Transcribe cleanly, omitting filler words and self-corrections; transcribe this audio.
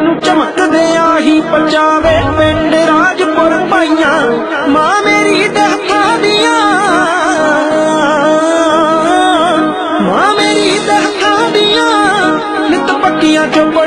ਨੂੰ ਚਮਕਦੇ ਆਹੀ ਪਚਾਵੇ ਪਿੰਡ ਰਾਜਪੁਰ ਭਾਈਆਂ ਮਾਂ ਮੇਰੀ ਦੇ ਹੱਥਾਂ ਦੀਆਂ ਮਾਂ ਮੇਰੀ ਦੇ ਹੱਥਾਂ ਦੀਆਂ ਨਿਤ ਪੱਕੀਆਂ ਚੁੱਪ